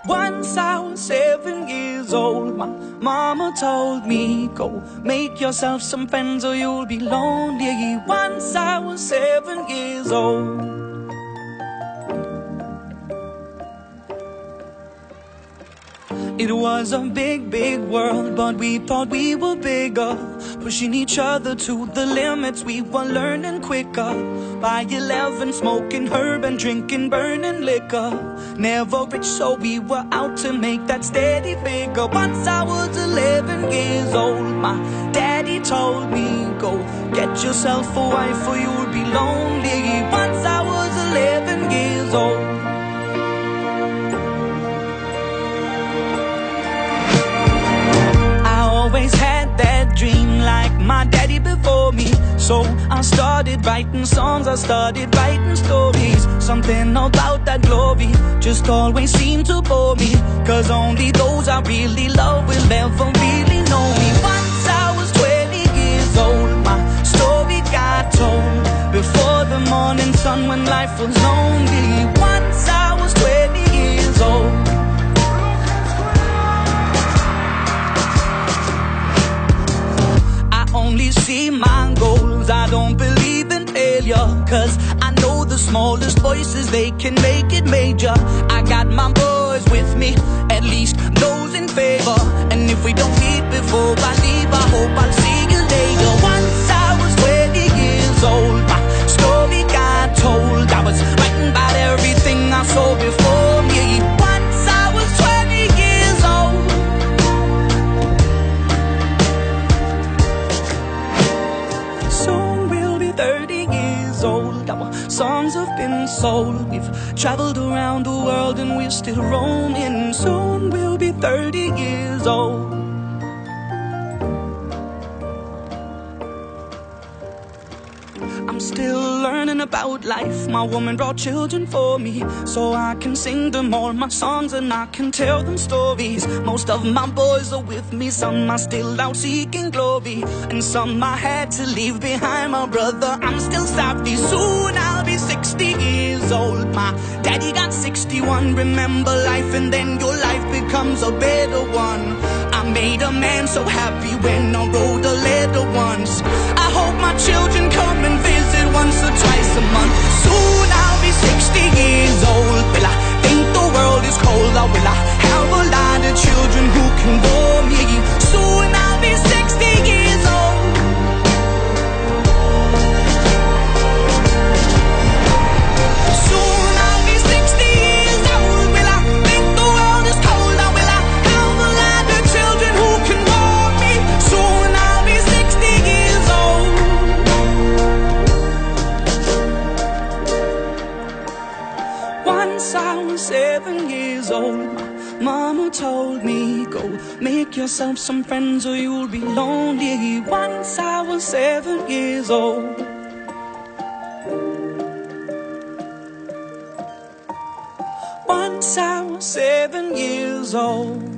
Once I was 7 years old, my mama told me, go make yourself some friends or you'll be lonely. Once I was 7 years old. It was a big, big world, but we thought we were bigger, pushing each other to the limits. We were learning quicker. By 11, smoking herb and drinking burning liquor. Never rich, so we were out to make that steady figure. Once I was 11 years old, my daddy told me, go get yourself a wife or you'll be lonely. Once I was 11 years old. Always had that dream like my daddy before me. So I started writing songs, I started writing stories. Something about that glory just always seemed to bore me, 'cause only those I really love will ever really know me. Once I was 20 years old, my story got told before the morning sun when life was lonely. Once I was 20 years old. Only see my goals, I don't believe in failure, 'cause I know the smallest voices, they can make it major. I got my boys with me, at least those in favor. And if we don't meet before I leave, I hope I'll see you later. Once I was 20 years old, my story got told. I was writing about everything I saw before me. Once I was 20 years old. Soon we'll be 30 years old. Our songs have been sold. We've traveled around the world and we're still roaming. Soon we'll be 30 years old. I'm still learning about life. My woman brought children for me, so I can sing them all my songs and I can tell them stories. Most of my boys are with me, some are still out seeking glory, and some I had to leave behind. My brother, I'm still sorry. Soon I'll be 60 years old. My daddy got 61. Remember life and then your life becomes a better one. I made a man so happy when I wrote a letter once. I hope my children come and visit once or twice a month. Soon I'll be 60 years old. Will I think the world is cold, or will I have a lot of children who can bore me? Soon I'll be 60 years old. Soon I'll be 60 years old. Will I think the world is cold, or will I have a lot of children who can bore me? Soon I'll be 60 years old. Once I was 7 years old, my mama told me, go make yourself some friends or you'll be lonely. Once I was 7 years old. Once I was 7 years old.